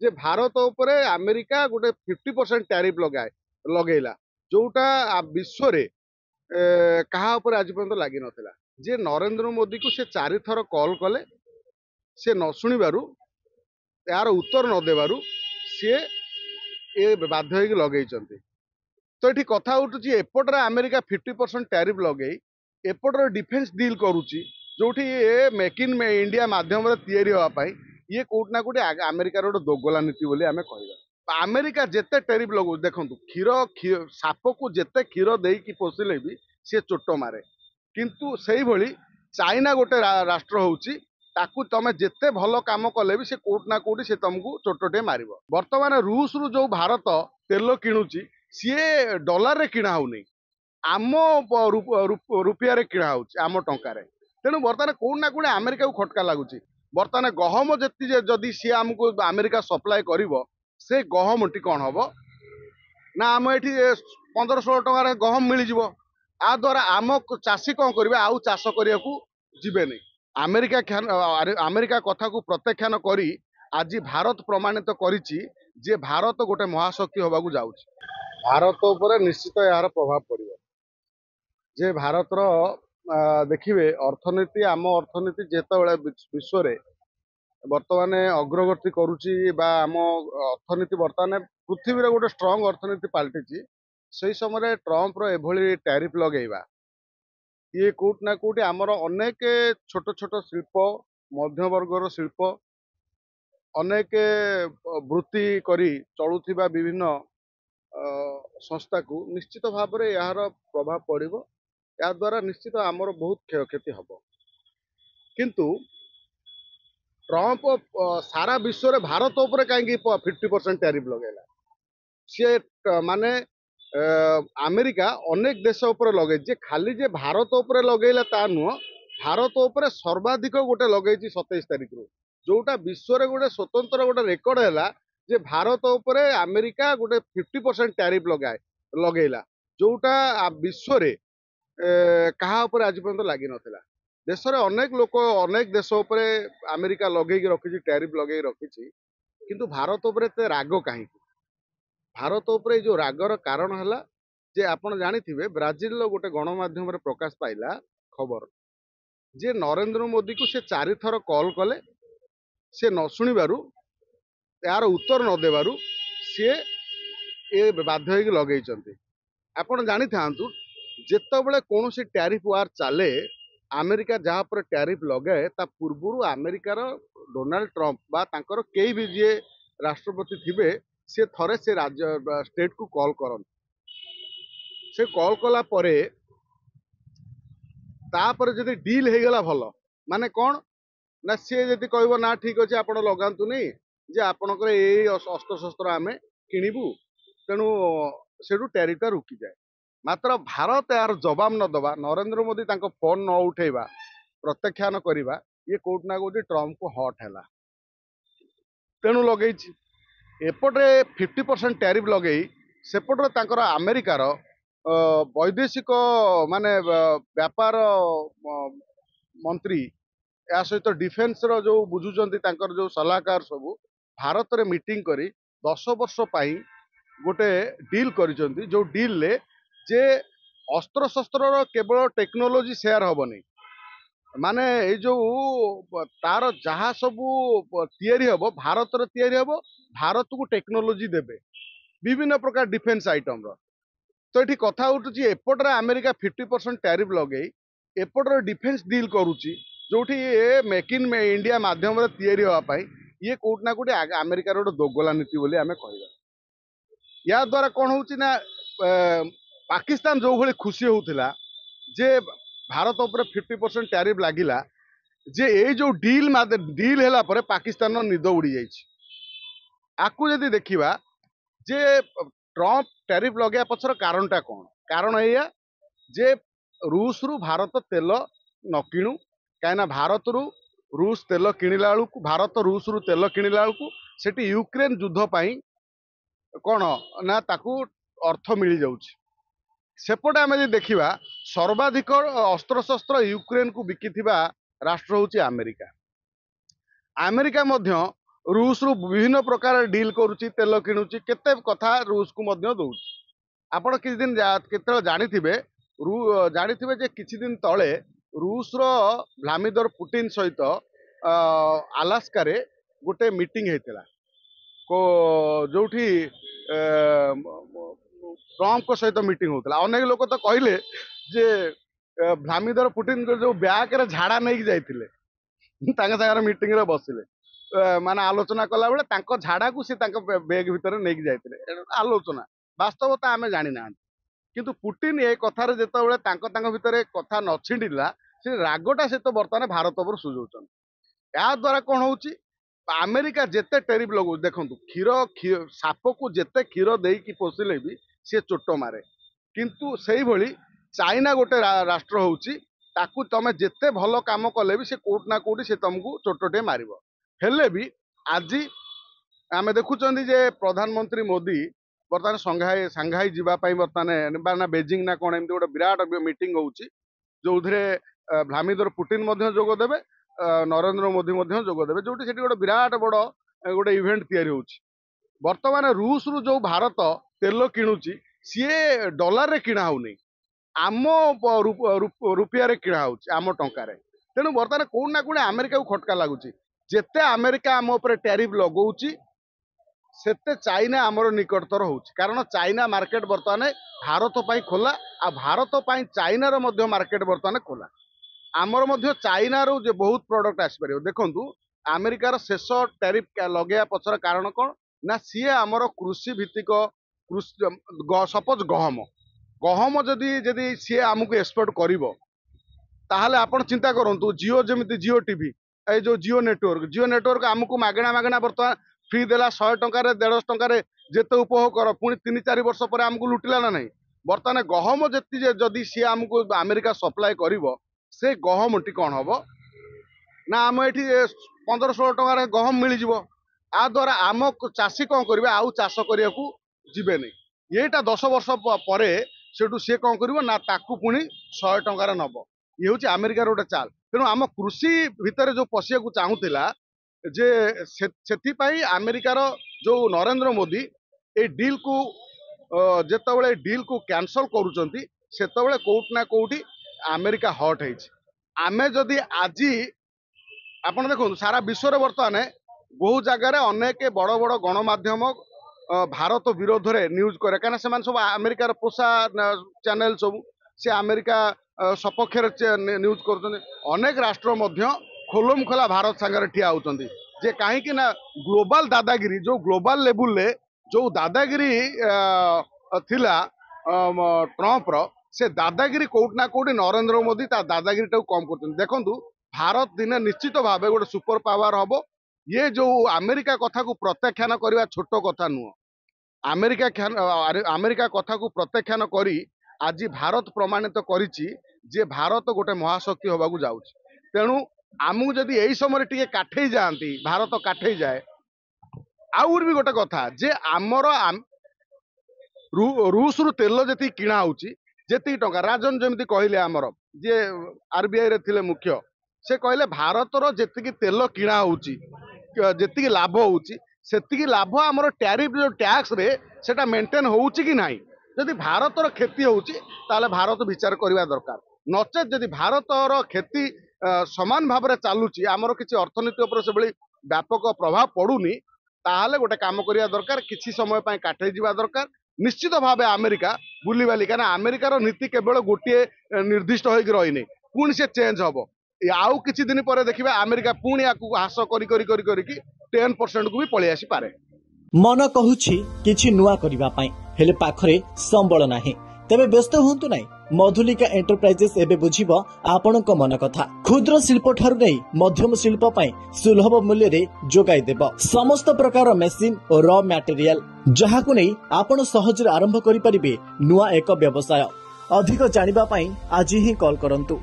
जे भारत उपरे अमेरिका गोटे 50% टैरिफ लगेला जोटा विश्व रे कहा ऊपर आज पर्यंत लगी नथिला। जे नरेंद्र मोदी को से 4 थर कॉल कले से न शुणिबारु यार उत्तर न देबारु सी ए बाध्य होगी लगे। तो ये कथा उठुची एपटरे अमेरिका 50% टैरिफ लगे एपटर डिफेन्स डील करुच्ची जो मेक इन इंडिया माध्यम तैयारी होगापाई ये कोटना कोटी अमेरिकार गोटे दोगला नीति बोली आम कह। अमेरिका जिते टैरिफ लगो देखो क्षीर साप को जिते क्षीर देकी पोषिले भी सी चोट मारे किंतु से भली चाइना गोटे राष्ट्र होउची ताकू तमे जिते भल काम कले भी से कोट ना कोटी से तुमको चोटटे मार। बर्तमान रूस रु जो भारत तेल किणुची सीए डॉलर रे किणा होनी आम रुपया रे किणा होची आम टंकार। तेणु बर्तमान कौन ना कौन अमेरिका को खटका लगुच। बर्तमान गहम जी जदि सी आमको अमेरिका सप्लाय कर से गहम टी कौन हम ना आम ये 15-16 टकर गहम मिल जा आ द्वारा आम चाषी कौन करेंगे आउ चाष करने को जीवेनि। अमेरिका कथा को प्रत्याख्यान करी आज भारत प्रमाणित करिछि जे भारत गोटे महाशक्ति होबाकू जाउछि। भारत उपर निश्चित यार प्रभाव पड़ो जे भारतर देखिए अर्थनीति आम अर्थनीति जेते विश्व रे बर्तमान अग्रगति करुच्ची आम अर्थनीति बर्तमान पृथ्वी रे गोटे स्ट्रंग अर्थनीति पलटि से समय ट्रंप एभली टैरिफ लगेगा ये कोट ना कोटी आमर अनेक छोट छोट शिल्प मध्यवर्गर शिल्प अनेक वृत्ति करी चलुथिबा विभिन्न संस्था को निश्चित भाव में यार प्रभाव पड़ो या द्वारा निश्चित आमर बहुत क्षयक्षति हम। किंतु ट्रंप सारा विश्व रे भारत उपर कहीं 50% टैरिफ लगेला सी माने अमेरिका अनेक देश उपर लगे जे खाली जे भारत उपर लगेला ता नुह भारत उपर सर्वाधिक गोटे लगे 27 तारिख रु जोटा विश्व रे गोटे स्वतंत्र गोटे रेकर्ड है जे भारत उपर अमेरिका गोटे 50% टैरिफ लगेला जोटा विश्व रे कहा ऊपर आज पर्यंत लगी नथिला। देश रे अनेक लोक अनेक देश उपर अमेरिका लगे रखी टैरिफ लगे रखी किंतु भारत उपर एते राग कहीं। भारत उपर जो रागर कारण है जे आपण जानिथिबे ब्राजिल गोटे गणमाध्यम रे प्रकाश पाइला खबर जे नरेंद्र मोदी को से 4 थर कॉल कले से न शुणिबारु यार उत्तर न देबारु सी ए बाध्य होगी लगे। आपण जानी थांतु जेतेबेले कौन सी टैरिफ वार चले अमेरिका जहाँ पर टैरिफ लगे ता पूर्व अमेरिकार डोनाल्ड ट्रंप बा तांकर केई भी जे राष्ट्रपति थिबे से थरे से राज्य स्टेट को कॉल करन से कॉल कला परे तापर जदि डील हो गला भल माने कौन ना सी जदि कहबो ना ठीक अच्छे आप लगातु नहीं जे आपणकर ये अस्त्र शस्त्र आम किणबू तेणु से टैरिफटा रुकी जाए। मात्र भारत यार जवाब न दबा नरेंद्र मोदी तांको फोन न उठेबा प्रत्याख्यान करवा ये कोट ना कोटी ट्रंप को हट है तेणु लगे एपटे 50% टैरिफ लगे सेपटे तांकर अमेरिकार वैदेशिक माने व्यापार मंत्री या सहित डिफेन्स रो जो बुझुचंती तांकर जो सलाहकार सब भारत रे मीटिंग करी 10 वर्ष पाई गोटे डील करिसंती जो डील ले जे अस्त्र शस्त्र केवल टेक्नोलोजी शेयर हेनी माने ये जो तार जहाँ सबू तैयारी हम भारत रे तैयारी हम भारत को टेक्नोलोजी देबे विभिन्न प्रकार डिफेन्स आइटम रो। तो ये कथा उठुची एपटरे अमेरिका 50% टैरिफ लगे एपटर डिफेन्स डील करुच्ची जो मेक इन इंडिया माध्यम तैयारी होगापाई ये कोट ना कोटी अमेरिकार गोटे दोगला नीति बोली आम कह। या द्वारा कौन होची ना पाकिस्तान जो भली खुशी होउथिला जे भारत उपर 50% टैरिफ लागिला जे ये जो डील है पर पाकिस्तान निद उड़ी जाइछि। आकु जदि देखिबा जे ट्रंप टैरिफ लगे पछर कारणटा कौन कारण या जे रूस रु भारत तेल न किणु कहीं भारत रु रूस तेल किणिला बेलू भारत रूस रु तेल किणिला बेलू सेठी यूक्रेन युद्ध पाई कौन ना ताकू अर्थ मिल जाउछि। सेपटे आम देखा सर्वाधिक अस्त्र शस्त्र यूक्रेन को बिकिथिबा राष्ट्र होची अमेरिका। अमेरिका मध्य रूस रु विभिन्न प्रकार डील करुच्ची तेल किणुची केते कथा रूस को मध्य दउची आपण किछि दिन केते जानिथिबे जानिथिबे जे किछि दिन तळे रूस रो व्लादिमीर पुतिन सहित अलास्का रे गोटे मीटिंग हेतिला को जोठी ट्रम्प को सहित मीटिंग होता अनेक लोक तो कहले जे व्लादिमीर पुतिन को जो ब्याग रे झाड़ा नहीं जाइथिले तांका सागर मीटिंग रे बसिले माने आलोचना कला बेले तांको झाड़ा को से तांको बैग भीतर नहीं जाइथिले आलोचना वास्तवता आमे जानि ना किंतु पुतिन ए कथार जेतेबेले तांको तांको भीतर कथा न छिंडिला से रागटा से तो वर्तमान भारत पर सुझौछन या द्वारा कौन होउची अमेरिका जेते टेरिफ लगो देखंतु क्षीर साप को जेते क्षीर देई की पोसिले भी से चोट मारे किंतु सेही भली चाइना गोटे राष्ट्र होउची ताकू तमे जेते भलो काम कले भी से कोट ना कोटी से तुमको चोटटे मारिबो हेले भी आज आमे देखुचंदी जे प्रधानमंत्री मोदी बर्तमान सांघाई जीवा पाई बर्तमान ना बेजिंग ना कोन एमती गोटे विराट मीटिंग होउची जो व्लादिमीर पुतिन मध्य जोग देबे नरेंद्र मोदी मध्य जोग देबे जोटी सेठी गोटे विराट बड़ गोटे इवेंट तैयारी होउची वर्तमान रूस रु जो भारत तेल किणुची सीए डॉलर रे किणा होउनी आम रुपया रे किणा होउची आम टंका रे तेणु बर्तमान कोन ना कोन अमेरिका को खटका लागुची जेते अमेरिका आम ऊपर टैरिफ लगौची सेते चाइना आमर निकटतर होउची कारण चाइना मार्केट बर्तमान भारत पाई खोला आ भारत पाई चाइना रो मध्य मार्केट बर्तमान खोला आमर मध्य चाइना रो जे बहुत प्रोडक्ट आसी परियो देखंतु अमेरिका रो शेष टैरिफ लगेया पछर कारण कोन ना सीए आमर कृषि भित्तिक सपोज गहम जदि सीए आमको एक्सपोर्ट करिवो ताहले आपण चिंता करंतु जियो जेमिति जियो टीवी ए जो जियो नेटवर्क आमको मागणा मागणा बर्तमान फ्री देला 100 टंकार 150 टंकार जेते उपभोग कर पुणी 3-4 वर्ष पर आमको लुटिला ना नहीं बर्तमान गहम जति जदि सी आमको अमेरिका सप्लाय करिवो से गहम टी कौन हम ना आम ये 15-16 टंकार गहम मिल जाव आ द्वारा आम चाषी कौन करेंगे आउ चाष करने को जीवे नहीं येटा 10 वर्ष पर सेठू सी कौन कर ना ताकू पुणी 100 टंकार नब ये हूँ अमेरिकार गोटे चाल तेणु आम कृषि भितर जो पशिया को चाहूला जे से अमेरिकार जो नरेंद्र मोदी ए डील को जेतबेले डील को कैंसल करूचंती सेतबेले कोट ना कोटी अमेरिका हट है आमे जदि आज आपण देखो सारा विश्व रे बर्तमान बहु जगार अनेक बड़ बड़ गणमाध्यम भारत विरोध रे न्यूज करे कहीं से सब अमेरिकार पोषा चैनल सब से अमेरिका सपक्ष न्यूज कर अनेक राष्ट्र मध्य खोलम खोला भारत सागर ठिया होती जे कहीं ना ग्लोबल दादागिरी जो ग्लोबल लेवल ले जो दादागिरी थिला ट्रम्प रो से दादागिरी कोट ना कोटी नरेंद्र मोदी ता दादागिरी टाक कम कर देखु भारत दिने निश्चित भाव गोटे सुपर पावर हम ये जो अमेरिका कथा को प्रत्याख्यान करवा छोट कथा नुह अमेरिका कथा को प्रत्याख्यान करी आज भारत प्रमाणित करिछि जे भारत गोटे महाशक्ति होबाकू जाउछि तेणु आमको जदि यही समय टे काठे जाती भारत काठे जाए आउर भी गोटे कथा जे आमर रूस रु तेल जी किणा होती टंका राजन जमी कहले आमर जे आरबीआई रे थिले मुख्य से कहले भारत रो जी तेल किणा होती लाभ होती से लाभ आमर टैरिफ जो टैक्स रे सेटा मेंटेन होउची कि नाही जदि भारत रो क्षति होउची ताले भारत विचार करबा दरकार नचेत जदि भारत रो क्षति समान भाव में चलुची आमर किसी अर्थनीति उपर से व्यापक प्रभाव पड़ूनी ताहले गोटे काम करिया दरकार किसी समय पाई काठे जीवा दरकार निश्चित भाव अमेरिका बुलीबाली कहीं अमेरिकार नीति केवल गोटे निर्दिष्ट होगी रही पुणी से चेंज हम आउ किसी दिन पर देखिए अमेरिका पुणी ह्रास कर 10% को भी पलि आसी पारे मन कहूछि किछि नुआ करिबा पई हेले पाखरे संबळ नाही तेबे व्यस्त होंतु नाही मधुलिका एंटरप्राइजेस एबे बुझिबो आपणक मन कथा क्षुद्र शिल्प ठारु नै मध्यम शिल्प पई सुलभ मूल्य रे जोगाई देबो समस्त प्रकार मेसिन और रॉ मटेरियल जहाकु नै आपण सहज रे आरंभ करि परिबे नुआ एक व्यवसाय अधिक जानिबा पई आज ही कॉल करंतु।